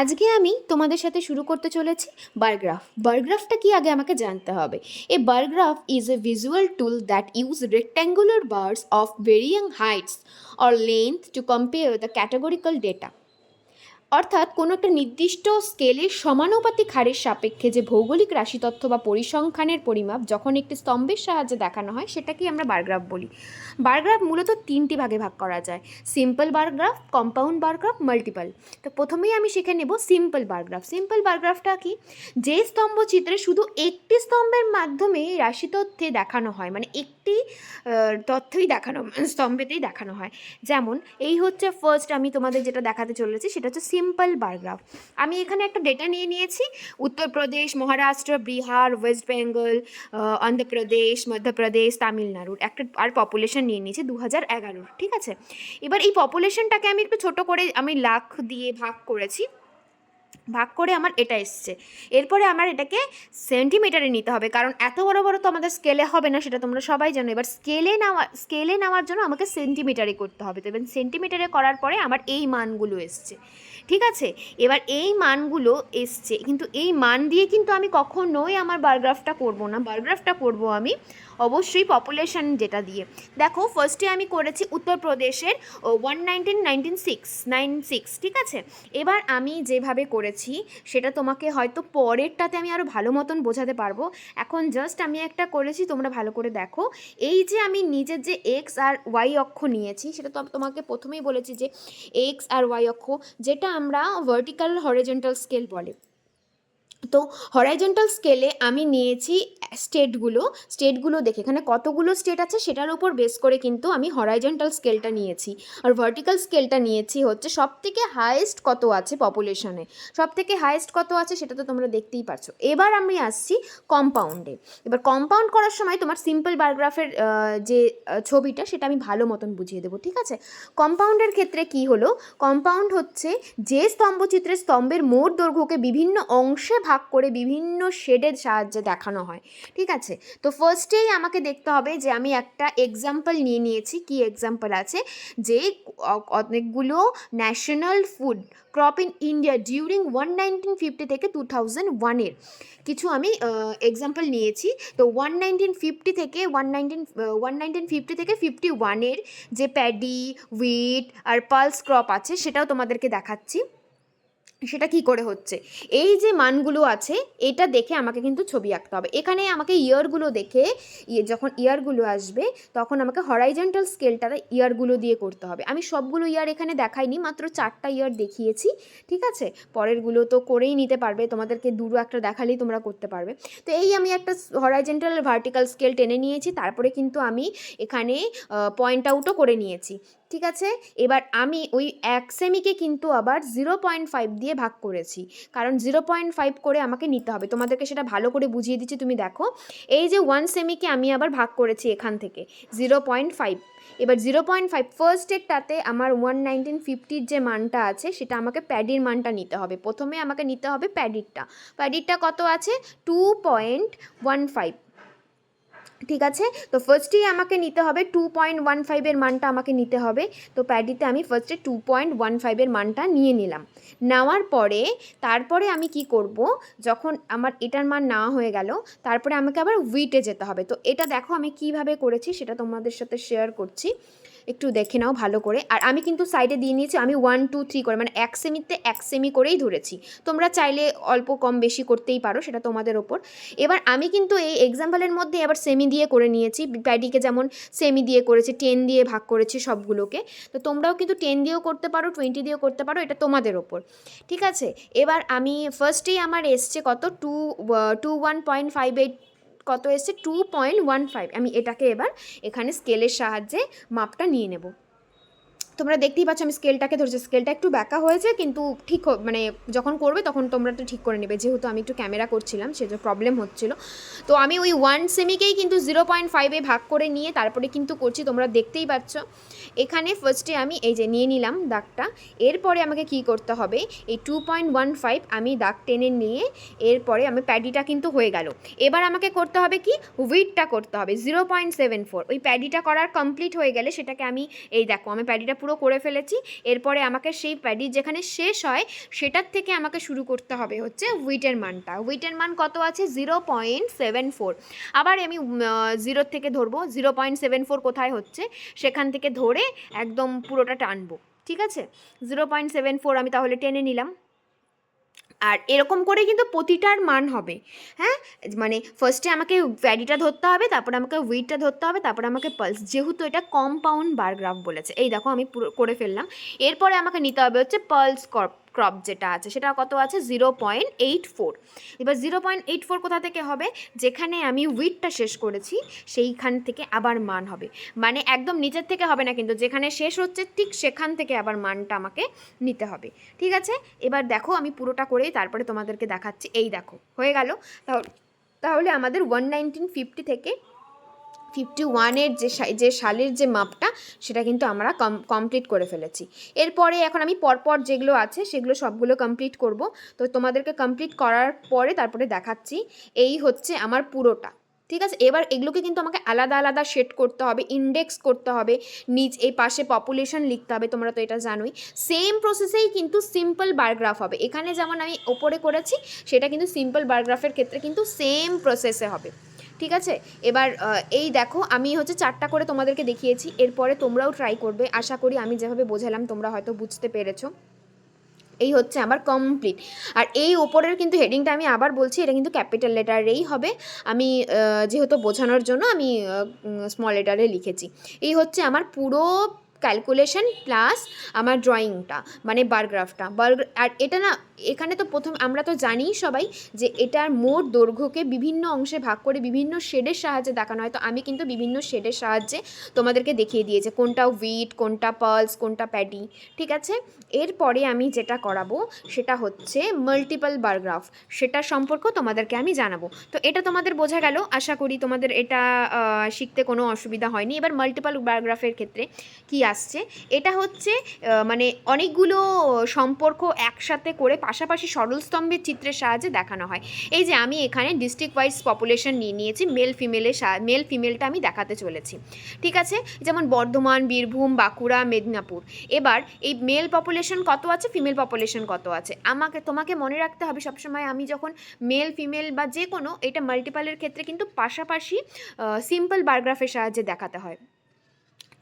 আজকে আমি তোমাদের সাথে শুরু করতে চলেছি বারগ্রাফ। বারগ্রাফটা কি আগে আমাকে জানতে হবে। A bar graph is a visual tool that use rectangular bars of varying heights or length to compare the categorical data. অর্থাৎ কোনো একটা নির্দিষ্ট স্কেলের সমানুপাতিক হারের সাপেক্ষে যে ভৌগোলিক রাশিতত্ত্ব বা পরিসংখ্যানের পরিমাপ যখন একটি স্তম্ভের সাহায্যে দেখানো হয় সেটাকেই আমরা বারগ্রাফ বলি। বারগ্রাফ মূলত তিনটি ভাগে ভাগ করা যায়: simple bar graph, compound bar graph, multiple. তো প্রথমেই আমি শিখে নেব সিম্পল বারগ্রাফ। সিম্পল বারগ্রাফটা কি? যে স্তম্ভচিত্রে শুধু একটি স্তম্ভের মাধ্যমে রাশিতথ্যে দেখানো হয়, মানে একটি তথ্যই দেখানো, স্তম্ভেতেই দেখানো হয়। যেমন এই হচ্ছে ফার্স্ট আমি তোমাদের যেটা দেখাতে চলেছি সেটা হচ্ছে সিম্পল বারগ্রাফ। আমি এখানে একটা ডেটা নিয়েছি উত্তরপ্রদেশ, মহারাষ্ট্র, বিহার, ওয়েস্ট বেঙ্গল, অন্ধ্রপ্রদেশ, মধ্যপ্রদেশ, তামিলনাড়ুর একটা আর পপুলেশন নিয়ে নিয়েছি 2011। ঠিক আছে, এবার এই পপুলেশনটাকে আমি একটু ছোট করে আমি লাখ দিয়ে ভাগ করে আমার এটা এসছে। এরপরে আমার এটাকে সেন্টিমিটারে নিতে হবে, কারণ এত বড় বড় তো আমাদের স্কেলে হবে না, সেটা তোমরা সবাই জানো। এবার স্কেলে নেওয়ার জন্য আমাকে সেন্টিমিটারে করতে হবে। তো এবার সেন্টিমিটারে করার পরে আমার এই মানগুলো এসছে। ঠিক আছে, এবার এই মানগুলো এসছে, কিন্তু এই মান দিয়ে কিন্তু আমি কখনোই আমার বারগ্রাফটা করব না। বারগ্রাফটা করব আমি অবশ্যই পপুলেশন যেটা দিয়ে। দেখো ফার্স্টে আমি করেছি উত্তরপ্রদেশের 119,96 ঠিক আছে। এবার আমি যেভাবে করেছি সেটা তোমাকে হয়তো পরেরটাতে আমি আরও ভালো মতন বোঝাতে পারবো। এখন জাস্ট আমি একটা করেছি, তোমরা ভালো করে দেখো। এই যে আমি নিজের যে এক্স আর ওয়াই অক্ষ নিয়েছি সেটা তো তোমাকে প্রথমেই বলেছি যে এক্স আর ওয়াই অক্ষ, যেটা আমরা ভার্টিক্যাল হরিজন্টাল স্কেল বলে। তো হরাইজন্টাল স্কেলে আমি নিয়েছি স্টেটগুলো দেখে, এখানে কতগুলো স্টেট আছে সেটার উপর বেস করে কিন্তু আমি হরাইজন্টাল স্কেলটা নিয়েছি। আর ভার্টিক্যাল স্কেলটা নিয়েছি হচ্ছে সব থেকে হায়েস্ট কত আছে পপুলেশনে, সব থেকে হায়েস্ট কত আছে সেটা তো তোমরা দেখতেই পাচ্ছ। এবার আমি আসছি কম্পাউন্ডে। এবার কম্পাউন্ড করার সময় তোমার সিম্পল বারগ্রাফের যে ছবিটা সেটা আমি ভালো মতন বুঝিয়ে দেবো। ঠিক আছে, কম্পাউন্ডের ক্ষেত্রে কি হলো, কম্পাউন্ড হচ্ছে যে স্তম্ভচিত্রের স্তম্ভের মোট দৈর্ঘ্যকে বিভিন্ন অংশে ভাগ করে বিভিন্ন শেডের সাহায্যে দেখানো হয়। ঠিক আছে, তো ফার্স্টেই আমাকে দেখতে হবে যে আমি একটা এক্সাম্পল নিয়েছি। কি এক্সাম্পল আছে, যে অনেকগুলো national food crop in India during 1950 থেকে 2001-এর কিছু আমি এক্সাম্পল নিয়েছি। তো 1950 থেকে 51-এর যে প্যাডি, হুইট আর পালস ক্রপ আছে সেটাও তোমাদেরকে দেখাচ্ছি। সেটা কি করে হচ্ছে, এই যে মানগুলো আছে এটা দেখে আমাকে কিন্তু ছবি আঁকতে হবে। এখানে আমাকে ইয়ারগুলো দেখে, যখন ইয়ারগুলো আসবে তখন আমাকে হরাইজন্টাল স্কেলটা ইয়ারগুলো দিয়ে করতে হবে। আমি সবগুলো ইয়ার এখানে দেখাইনি, মাত্র 4টা ইয়ার দেখিয়েছি। ঠিক আছে, পরেরগুলো তো করেই নিতে পারবে, তোমাদেরকে দুটো একটা দেখালেই তোমরা করতে পারবে। তো এই আমি একটা হরাইজন্টাল ভার্টিক্যাল স্কেল টেনে নিয়েছি, তারপরে কিন্তু আমি এখানে পয়েন্ট আউটও করে নিয়েছি। ঠিক আছে, এবার আমি ওই 1 সেমিকে কিন্তু আবার 0.5 দিয়ে ভাগ করেছি, কারণ 0.5 করে আমাকে নিতে হবে। তোমাদেরকে সেটা ভালো করে বুঝিয়ে দিচ্ছি, তুমি দেখো। এই যে 1 সেমিকে আমি আবার ভাগ করেছি এখান থেকে 0.5। এবার 0.5 ফার্স্টেরটাতে আমার 1950-র যে মানটা আছে সেটা আমাকে প্যাডির মানটা নিতে হবে। প্রথমে আমাকে নিতে হবে প্যাডিরটা কত আছে, 2.15। ঠিক আছে, তো ফার্স্টেই আমাকে নিতে হবে 2.15-এর মানটা আমাকে নিতে হবে। তো প্যাডিতে আমি ফার্স্টে 2.15-এর মানটা নিয়ে নিলাম। নেওয়ার পরে তারপরে আমি কি করব, যখন আমার এটার মান নেওয়া হয়ে গেল তারপরে আমাকে আবার উইটে যেতে হবে। তো এটা দেখো আমি কিভাবে করেছি সেটা তোমাদের সাথে শেয়ার করছি, একটু দেখে নাও ভালো করে। আর আমি কিন্তু সাইডে দিয়ে নিয়েছি, আমি 1 2 3 করে, মানে 1 সেমিতে 1 সেমি করেই ধরেছি। তোমরা চাইলে অল্প কম বেশি করতেই পারো, সেটা তোমাদের ওপর। এবার আমি কিন্তু এই এক্সাম্পলের মধ্যে আবার সেমি দিয়ে করে নিয়েছি। প্যাডিকে যেমন সেমি দিয়ে করেছি, 10 দিয়ে ভাগ করেছি সবগুলোকে। তো তোমরাও কিন্তু 10 দিয়েও করতে পারো, 20 দিয়েও করতে পারো, এটা তোমাদের ওপর। ঠিক আছে, এবার আমি ফার্স্টেই আমার এসছে কত, 21.58, কত এসছে 2.15। আমি এটাকে এবার এখানে স্কেলের সাহায্যে মাপটা নিয়ে নেব। তোমরা দেখতেই পাচ্ছ আমি স্কেলটাকে ধরেছি, স্কেলটা একটু ব্যাকা হয়েছে, কিন্তু ঠিক মানে যখন করবে তখন তোমরা একটু ঠিক করে নেবে, যেহেতু আমি একটু ক্যামেরা করছিলাম সেজন্য প্রবলেম হচ্ছিলো। তো আমি ওই 1 সেমিকেই কিন্তু 0.5-এ ভাগ করে নিয়ে তারপরে কিন্তু করছি, তোমরা দেখতেই পাচ্ছ। এখানে ফার্স্টে আমি এই যে নিয়ে নিলাম দাগটা। এরপরে আমাকে কি করতে হবে, এই 2.15 আমি দাগ টেনে নিয়ে এরপরে আমি প্যাডিটা কিন্তু হয়ে গেল। এবার আমাকে করতে হবে কি, উইডটা করতে হবে 0.74। ওই প্যাডিটা করার কমপ্লিট হয়ে গেলে সেটাকে আমি, এই দেখো আমি প্যাডিটা পুরো করে ফেলেছি। এরপরে আমাকে সেই প্যাডি যেখানে শেষ হয় সেটার থেকে আমাকে শুরু করতে হবে হচ্ছে উইটের মানটা। উইটের মান কত আছে? 0.74। আবার আমি 0 থেকে ধরবো, 0.74 কোথায় হচ্ছে সেখান থেকে ধরে একদম পুরোটা টানবো, ঠিক আছে? 0.74 আমি তাহলে টেনে নিলাম। আর এরকম করে কিন্তু প্রতিটার মান হবে, হ্যাঁ, মানে ফার্স্টে আমাকে ভ্যালিটা ধরতে হবে, তারপরে আমাকে উইটটা ধরতে হবে, তারপরে আমাকে পালস, যেহেতু এটা কম্পাউন্ড বার গ্রাফ বলেছে। এই দেখো আমি পুরো করে ফেললাম। এরপরে আমাকে নিতে হবে হচ্ছে পালস ক্রপ যেটা আছে সেটা কত আছে? 0.84। এবার 0.84 কোথা থেকে হবে? যেখানে আমি উইটটা শেষ করেছি সেইখান থেকে আবার মান হবে, মানে একদম নিচের থেকে হবে না কিন্তু, যেখানে শেষ হচ্ছে ঠিক সেখান থেকে আবার মানটা আমাকে নিতে হবে, ঠিক আছে? এবার দেখো আমি পুরোটা করে তারপরে তোমাদেরকে দেখাচ্ছি। এই দেখো হয়ে গেল। তাহলে আমাদের 1950 থেকে 51-এর যে সালের যে মাপটা সেটা কিন্তু আমরা কমপ্লিট করে ফেলেছি। এরপরে এখন আমি পরপর যেগুলো আছে সেগুলো সবগুলো কমপ্লিট করব। তো তোমাদেরকে কমপ্লিট করার পরে তারপরে দেখাচ্ছি। এই হচ্ছে আমার পুরোটা, ঠিক আছে? এবার এগুলোকে কিন্তু আমাকে আলাদা আলাদা শেড করতে হবে, ইন্ডেক্স করতে হবে, এই পাশে পপুলেশন লিখতে হবে, তোমরা তো এটা জানোই। সেম প্রসেসেই কিন্তু সিম্পল বারগ্রাফ হবে। এখানে যেমন আমি ওপরে করেছি সেটা কিন্তু সিম্পল বারগ্রাফের ক্ষেত্রে কিন্তু সেম প্রসেসে হবে, ঠিক আছে? এবার এই দেখো আমি হচ্ছে 4টা করে তোমাদেরকে দেখিয়েছি। এরপরে তোমরাও ট্রাই করবে, আশা করি আমি যেভাবে বোঝালাম তোমরা হয়তো বুঝতে পেরেছো। এই হচ্ছে আমার কমপ্লিট। আর এই ওপরের কিন্তু হেডিংটা আমি আবার বলছি, এটা কিন্তু ক্যাপিটাল লেটারেই হবে। আমি যেহেতু বোঝানোর জন্য আমি স্মল লেটারে লিখেছি। এই হচ্ছে আমার পুরো ক্যালকুলেশন প্লাস আমার ড্রয়িংটা, মানে বারগ্রাফটা। আর এটা না, এখানে তো প্রথম আমরা তো জানি সবাই যে এটার মোট দৈর্ঘ্যকে বিভিন্ন অংশে ভাগ করে বিভিন্ন শেডের সাহায্যে দেখানো হয়। তো আমি কিন্তু বিভিন্ন শেডের সাহায্যে তোমাদেরকে দেখিয়ে দিয়েছি কোনটা উইট, কোনটা পালস, কোনটা প্যাডি, ঠিক আছে? এরপরে আমি যেটা করাবো সেটা হচ্ছে মাল্টিপল বারগ্রাফ, সেটা সম্পর্কেও তোমাদেরকে আমি জানাবো। তো এটা তোমাদের বোঝা গেল, আশা করি তোমাদের এটা শিখতে কোনো অসুবিধা হয়নি। এবার মাল্টিপল বারগ্রাফের ক্ষেত্রে কি আসছে, এটা হচ্ছে মানে অনেকগুলো সম্পর্ক একসাথে করে পাশাপাশি সরল স্তম্ভের চিত্রের সাহায্যে দেখানো হয়। এই যে আমি এখানে ডিস্ট্রিক্ট ওয়াইজ পপুলেশন নিয়ে নিয়েছি, মেল ফিমেলটা আমি দেখাতে চলেছি, ঠিক আছে? যেমন বর্ধমান, বীরভূম, বাঁকুড়া, মেদিনীপুর। এবার এই মেল পপুলেশন কত আছে, ফিমেল পপুলেশন কত আছে, তোমাকে মনে রাখতে হবে সবসময় আমি যখন মেল ফিমেল বা যে কোনো, এটা মাল্টিপলের ক্ষেত্রে কিন্তু পাশাপাশি সিম্পল বারগ্রাফের সাহায্যে দেখাতে হয়।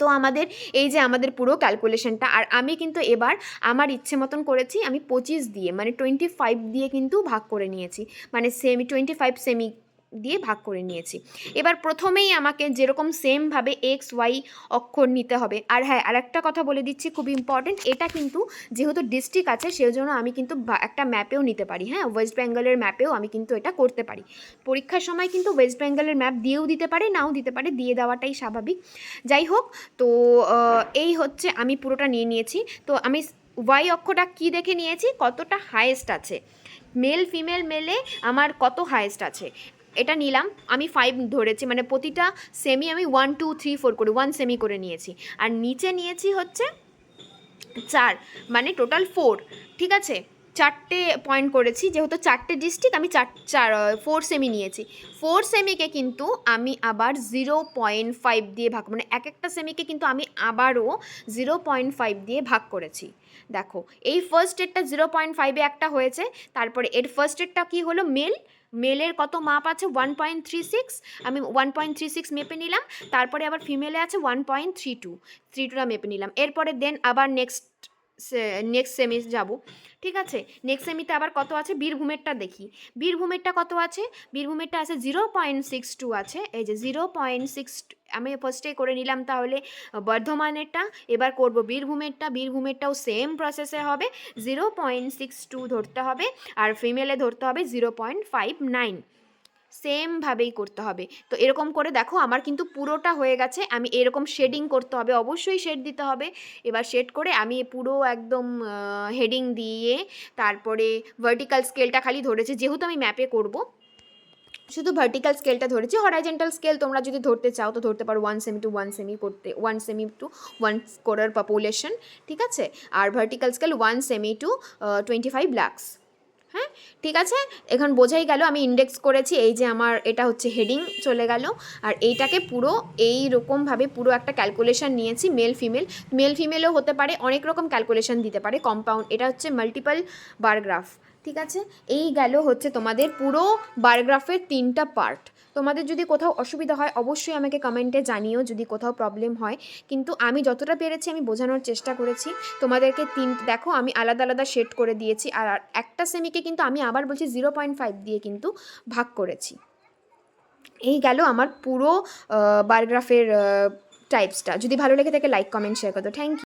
তো আমাদের এই যে আমাদের পুরো ক্যালকুলেশনটা, আর আমি কিন্তু এবার আমার ইচ্ছে মতন করেছি, আমি 25 দিয়ে মানে 25 দিয়ে কিন্তু ভাগ করে নিয়েছি, মানে 25 সেমি দিয়ে ভাগ করে নিয়েছি। এবার প্রথমেই আমাকে যেরকম সেমভাবে এক্স ওয়াই অক্ষর নিতে হবে। আর হ্যাঁ, আরেকটা কথা বলে দিচ্ছি খুব ইম্পর্টেন্ট, এটা কিন্তু যেহেতু ডিস্ট্রিক্ট আছে সেই জন্য আমি কিন্তু একটা ম্যাপেও নিতে পারি, হ্যাঁ, ওয়েস্ট বেঙ্গলের ম্যাপেও আমি কিন্তু এটা করতে পারি। পরীক্ষার সময় কিন্তু ওয়েস্ট বেঙ্গলের ম্যাপ দিয়েও দিতে পারে, নাও দিতে পারে, দিয়ে দেওয়াটাই স্বাভাবিক। যাই হোক, তো এই হচ্ছে আমি পুরোটা নিয়ে নিয়েছি। তো আমি ওয়াই অক্ষটা কি দেখে নিয়েছি, কতটা হায়েস্ট আছে, মেল ফিমেল মেলে আমার কত হায়েস্ট আছে এটা নিলাম। আমি 5 ধরেছি, মানে প্রতিটা সেমি আমি 1 2 3 4 করে 1 সেমি করে নিয়েছি। আর নিচে নিয়েছি হচ্ছে 4, মানে টোটাল 4, ঠিক আছে? 4টে পয়েন্ট করেছি, যেহেতু 4টে ডিস্ট্রিক্ট আমি 4 সেমি নিয়েছি। 4 সেমিকে কিন্তু আমি আবার 0.5 দিয়ে ভাগ, মানে এক একটা সেমিকে কিন্তু আমি আবারও 0.5 দিয়ে ভাগ করেছি। দেখো এই ফার্স্ট এডটা 0.5-এ একটা হয়েছে, তারপরে এর ফার্স্ট এডটা কী হলো, মেলের কত মাপ আছে 1.36, আমি 1.36 মেপে নিলাম। তারপরে আবার ফিমেলে আছে 1.32টা মেপে নিলাম। এরপরে দেন আবার নেক্সট সেমি যাব, ঠিক আছে? নেক্সট সেমিতে আবার কত আছে, বীরভূমেরটা দেখি। বীরভূমেরটা কত আছে, বীরভূমেরটা আছে 0.62 আছে, এই যে 0.6 আমি ফার্স্টে করে নিলাম। তাহলে বর্ধমানেরটা এবার করব বীরভূমেরটাও সেম প্রসেসে হবে, 0.62 ধরতে হবে, আর ফিমেলে ধরতে হবে 0.59, সেমভাবেই করতে হবে। তো এরকম করে দেখো আমার কিন্তু পুরোটা হয়ে গেছে। আমি এরকম শেডিং করতে হবে, অবশ্যই শেড দিতে হবে। এবার শেড করে আমি পুরো একদম হেডিং দিয়ে তারপরে ভার্টিক্যাল স্কেলটা খালি ধরেছি, যেহেতু আমি ম্যাপে করব শুধু ভার্টিক্যাল স্কেলটা ধরেছি। হরাইজন্টাল স্কেল তোমরা যদি ধরতে চাও তো ধরতে পারো, 1 সেমি টু 1 সেমি করতে, 1 সেমি টু 1 স্কোয়ার পপুলেশন, ঠিক আছে? আর vertical scale 1 cm to 25 lakhs, হ্যাঁ? ঠিক আছে, এখন বোঝাই গেল আমি ইন্ডেক্স করেছি, এই যে আমার এটা হচ্ছে হেডিং চলে গেল, আর এইটাকে পুরো এই রকমভাবে পুরো একটা ক্যালকুলেশন নিয়েছি, মেল ফিমেলও হতে পারে, অনেক রকম ক্যালকুলেশন দিতে পারে, কম্পাউন্ড, এটা হচ্ছে মাল্টিপল বার গ্রাফ। ঠিক আছে, এই গেল হচ্ছে তোমাদের পুরো বার গ্রাফের 3টা পার্ট। তোমাদের যদি কোথাও অসুবিধা হয় অবশ্যই আমাকে কমেন্টে জানিও যদি কোথাও প্রবলেম হয়, কিন্তু আমি যতটা পেরেছি আমি বোঝানোর চেষ্টা করেছি তোমাদেরকে। দেখো আমি আলাদা আলাদা শেড করে দিয়েছি, আর একটা সেমিকে কিন্তু আমি আবার বলছি 0.5 দিয়ে কিন্তু ভাগ করেছি। এই গেল আমার পুরো বারগ্রাফের টাইপসটা। যদি ভালো লেগে থাকে লাইক কমেন্ট শেয়ার করো। Thank you.